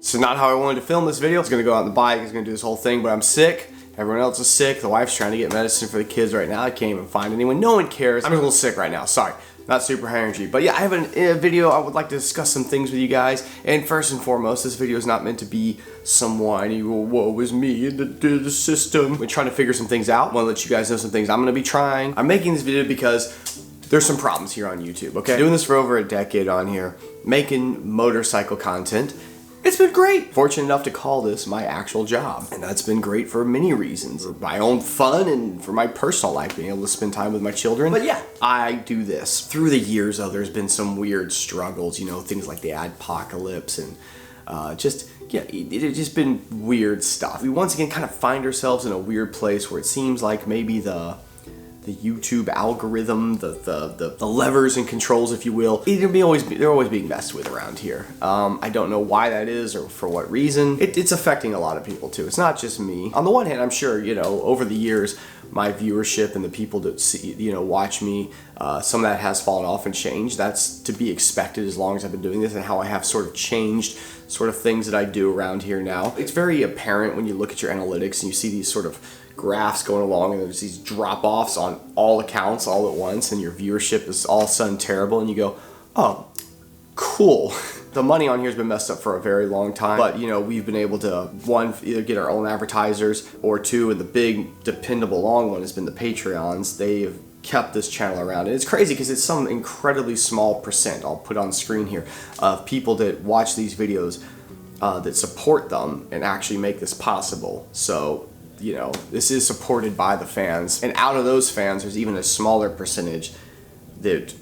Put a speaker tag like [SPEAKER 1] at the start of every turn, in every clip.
[SPEAKER 1] This is not how I wanted to film this video. I was gonna go out on the bike, I was gonna do this whole thing, but I'm sick. Everyone else is sick. The wife's trying to get medicine for the kids right now. I can't even find anyone. No one cares. I'm just a little sick right now. Sorry. Not super high energy. But yeah, I have a video. I would like to discuss some things with you guys. And first and foremost, this video is not meant to be some whiny, woe is me in the system. We're trying to figure some things out. I want to let you guys know some things I'm going to be trying. I'm making this video because there's some problems here on YouTube, okay? Doing this for over a decade on here, making motorcycle content. It's been great. Fortunate enough to call this my actual job. And that's been great for many reasons. For my own fun and for my personal life, being able to spend time with my children. But yeah, I do this. Through the years though, there's been some weird struggles, you know, things like the adpocalypse and it's just been weird stuff. We once again kind of find ourselves in a weird place where it seems like maybe the YouTube algorithm, the levers and controls, if you will, they're always being messed with around here. I don't know why that is or for what reason. It's affecting a lot of people too. It's not just me. On the one hand, I'm sure, you know, over the years, my viewership and the people that see, you know, watch me, some of that has fallen off and changed. That's to be expected as long as I've been doing this and how I have sort of changed sort of things that I do around here now. It's very apparent when you look at your analytics and you see these sort of graphs going along and there's these drop-offs on all accounts all at once and your viewership is all of a sudden terrible and you go, oh, cool. The money on here has been messed up for a very long time, but you know, we've been able to, one, either get our own advertisers, or two, and the big, dependable long one has been the Patreons. They've kept this channel around. And it's crazy because it's some incredibly small percent, I'll put on screen here, of people that watch these videos that support them and actually make this possible. So, you know, this is supported by the fans, and out of those fans there's even a smaller percentage that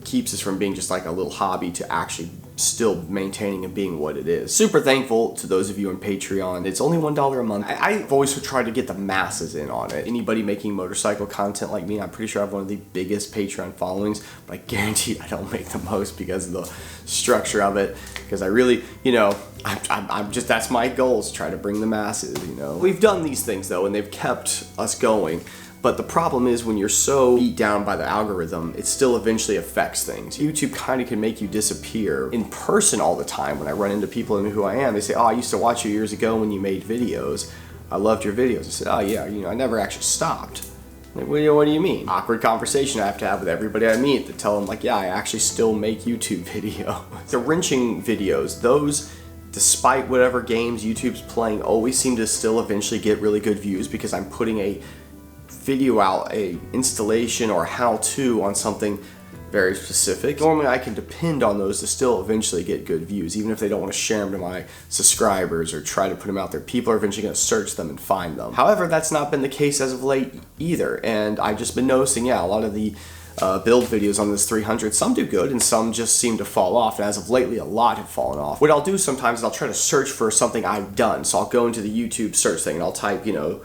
[SPEAKER 1] keeps us from being just like a little hobby to actually still maintaining and being what it is. Super thankful to those of you on Patreon. It's only $1 a month. I've always tried to get the masses in on it. Anybody making motorcycle content like me, I'm pretty sure I have one of the biggest Patreon followings, but I guarantee I don't make the most because of the structure of it. Because I really, you know, I'm just, that's my goal, is try to bring the masses, you know. We've done these things though, and they've kept us going. But the problem is when you're so beat down by the algorithm, it still eventually affects things. YouTube kind of can make you disappear. In person all the time, when I run into people who know who I am, they say, oh, I used to watch you years ago when you made videos. I loved your videos. I said, oh yeah, you know, I never actually stopped. Like, what do you mean? Awkward conversation I have to have with everybody I meet to tell them like, yeah, I actually still make YouTube videos. The wrenching videos, those, despite whatever games YouTube's playing, always seem to still eventually get really good views because I'm putting a video out, a installation or how-to on something very specific. Normally I can depend on those to still eventually get good views, even if they don't want to share them to my subscribers or try to put them out there. People are eventually going to search them and find them. However, that's not been the case as of late either, and I've just been noticing, yeah, a lot of the build videos on this 300, some do good and some just seem to fall off, and as of lately a lot have fallen off. What I'll do sometimes is I'll try to search for something I've done, so I'll go into the YouTube search thing and I'll type, you know,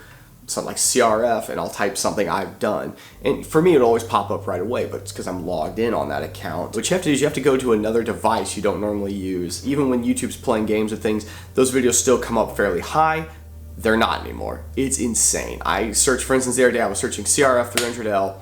[SPEAKER 1] something like CRF and I'll type something I've done, and for me it'll always pop up right away, but it's because I'm logged in on that account. What you have to do is you have to go to another device you don't normally use. Even when YouTube's playing games and things, those videos still come up fairly high. They're not anymore. It's insane. I searched, for instance, the other day I was searching CRF 300L,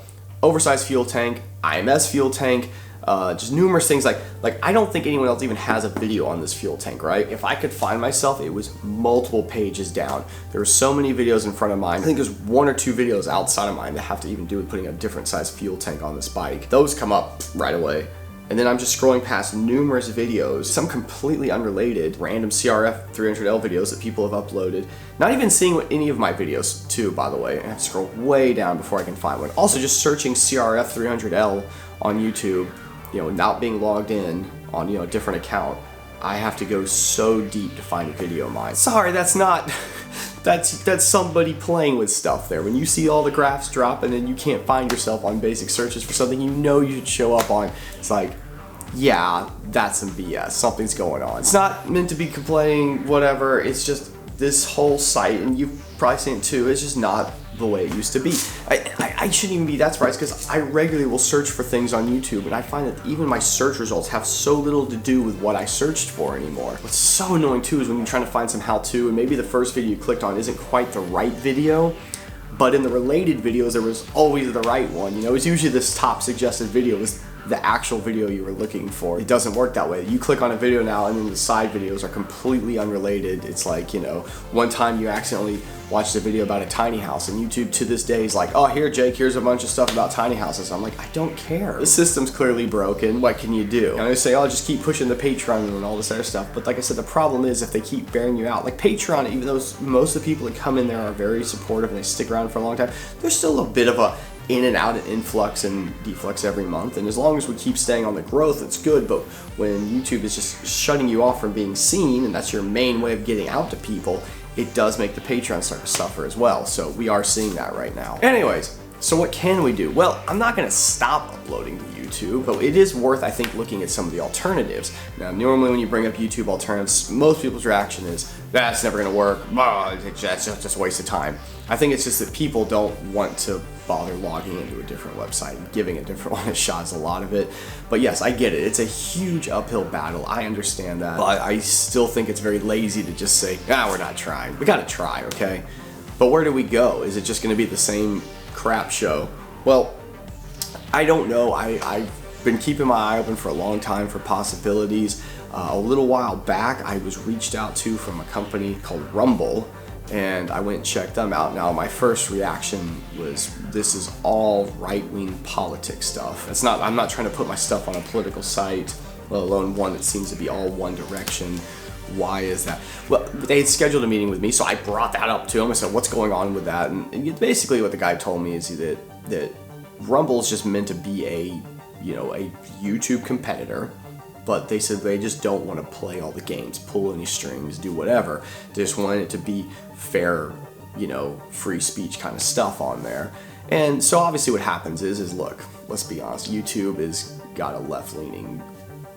[SPEAKER 1] oversized fuel tank, IMS fuel tank, just numerous things like I don't think anyone else even has a video on this fuel tank, right? If I could find myself, it was multiple pages down. There were so many videos in front of mine. I think there's one or two videos outside of mine that have to even do with putting a different size fuel tank on this bike. Those come up right away. And then I'm just scrolling past numerous videos, some completely unrelated, random CRF 300L videos that people have uploaded. Not even seeing what any of my videos too, by the way. I have to scroll way down before I can find one. Also just searching CRF 300L on YouTube, you know, without being logged in on, you know, a different account, I have to go so deep to find a video of mine. Sorry, that's not, that's somebody playing with stuff there. When you see all the graphs drop and then you can't find yourself on basic searches for something you know you should show up on, it's like, yeah, that's some BS. Something's going on. It's not meant to be complaining, whatever. It's just this whole site, and you've probably seen it too, it's just not the way it used to be. I shouldn't even be that surprised because I regularly will search for things on YouTube and I find that even my search results have so little to do with what I searched for anymore. What's so annoying too is when you're trying to find some how-to and maybe the first video you clicked on isn't quite the right video, but in the related videos there was always the right one. You know, it's usually this top suggested video was the actual video you were looking for. It doesn't work that way. You click on a video now and then the side videos are completely unrelated. It's like, you know, one time you accidentally watched a video about a tiny house and YouTube to this day is like, oh, here, Jake, here's a bunch of stuff about tiny houses. I'm like, I don't care. The system's clearly broken. What can you do? And they say, oh, just keep pushing the Patreon and all this other stuff. But like I said, the problem is if they keep bearing you out, like Patreon, even though most of the people that come in there are very supportive and they stick around for a long time, there's still a bit of a in and out and influx and deflux every month, and as long as we keep staying on the growth, it's good. But when YouTube is just shutting you off from being seen, and that's your main way of getting out to people, it does make the Patreon start to suffer as well. So we are seeing that right now. Anyways, so what can we do? Well, I'm not gonna stop uploading to YouTube, but it is worth, I think, looking at some of the alternatives. Now, normally when you bring up YouTube alternatives, most people's reaction is, that's never gonna work, that's just a waste of time. I think it's just that people don't want to bother logging into a different website and giving a different one a shot is a lot of it. But yes, I get it. It's a huge uphill battle. I understand that. But I still think it's very lazy to just say, we're not trying. We gotta try, okay? But where do we go? Is it just gonna be the same crap show? Well, I don't know. I've been keeping my eye open for a long time for possibilities. A little while back, I was reached out to from a company called Rumble, and I went and checked them out. Now, my first reaction was, this is all right-wing politics stuff. I'm not trying to put my stuff on a political site, let alone one that seems to be all one direction. Why is that? Well, they had scheduled a meeting with me, so I brought that up to him. I said, what's going on with that? And basically what the guy told me is that Rumble is just meant to be a YouTube competitor, but they said they just don't want to play all the games, pull any strings, do whatever. They just want it to be fair, free speech kind of stuff on there. And so obviously what happens is look, let's be honest, YouTube has got a left-leaning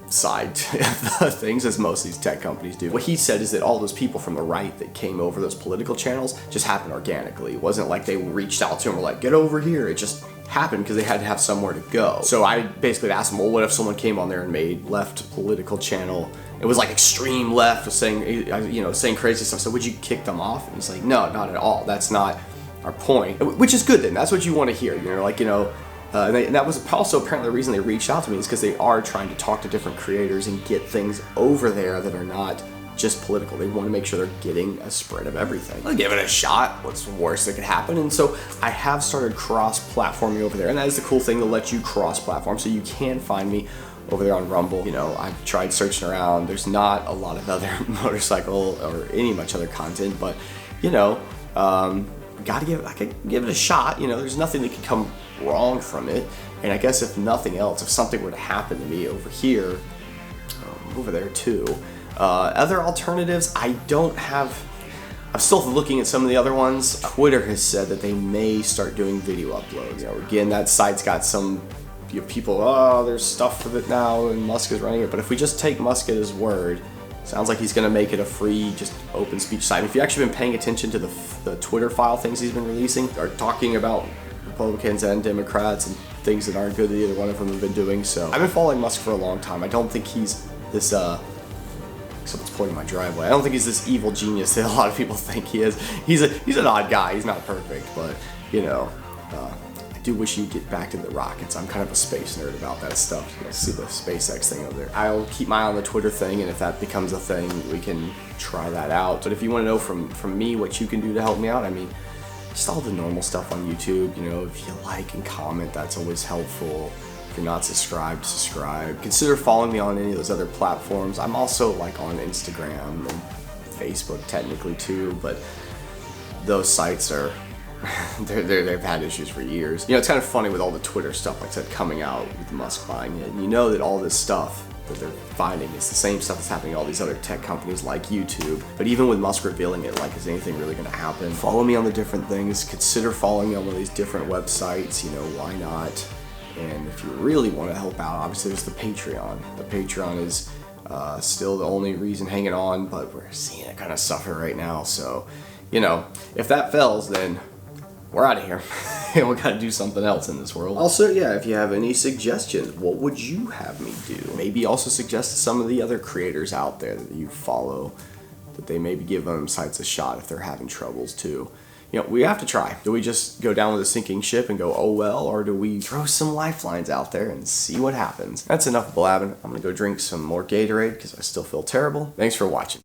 [SPEAKER 1] side to things, as most of these tech companies do. What he said is that all those people from the right that came over those political channels just happened organically. It wasn't like they reached out to him and were like, get over here. It just happened because they had to have somewhere to go. So I basically asked him, well, what if someone came on there and made left political channel? It was like extreme left, was saying, saying crazy stuff. So would you kick them off? And he's like, no, not at all. That's not our point. Which is good then. That's what you want to hear. And that was also apparently the reason they reached out to me, is because they are trying to talk to different creators and get things over there that are not just political. They want to make sure they're getting a spread of everything. I'll give it a shot. What's the worst that could happen? And so I have started cross-platforming over there, and that is the cool thing, to let you cross-platform, so you can find me over there on Rumble. I've tried searching around. There's not a lot of other motorcycle or much other content, but I could give it a shot. There's nothing that could come wrong from it. And I guess if nothing else, if something were to happen to me over here, over there too, other alternatives, I'm still looking at some of the other ones. Twitter has said that they may start doing video uploads. Again, that site's got some people, there's stuff with it now and Musk is running it. But if we just take Musk at his word, sounds like he's going to make it a free, just open speech site. If you've actually been paying attention to the Twitter file things he's been releasing, are talking about Republicans and Democrats and things that aren't good that either one of them have been doing. So I've been following Musk for a long time. I don't think he's this, someone's pointing my driveway. I don't think he's this evil genius that a lot of people think he is. He's an odd guy. He's not perfect, but I do wish he'd get back to the rockets. I'm kind of a space nerd about that stuff. See the SpaceX thing over there. I'll keep my eye on the Twitter thing, and if that becomes a thing, we can try that out. But if you want to know from me what you can do to help me out, just all the normal stuff on YouTube. If you like and comment, that's always helpful. If you're not subscribed, subscribe. Consider following me on any of those other platforms. I'm also on Instagram and Facebook technically too, but those sites are they've had issues for years. It's kind of funny with all the Twitter stuff, like I said, coming out with Musk buying it. And that all this stuff that they're finding is the same stuff that's happening to all these other tech companies like YouTube. But even with Musk revealing it, is anything really going to happen? Follow me on the different things. Consider following me on one of these different websites. Why not? And if you really want to help out, obviously there's the Patreon. The Patreon is still the only reason hanging on, but we're seeing it kind of suffer right now. So, if that fails, then we're out of here. We gotta do something else in this world. Also, if you have any suggestions, what would you have me do? Maybe also suggest to some of the other creators out there that you follow that they maybe give them sites a shot if they're having troubles too. you know, we have to try. Do we just go down with a sinking ship and go, oh well, or do we throw some lifelines out there and see what happens? That's enough blabbing. I'm gonna go drink some more Gatorade because I still feel terrible. Thanks for watching.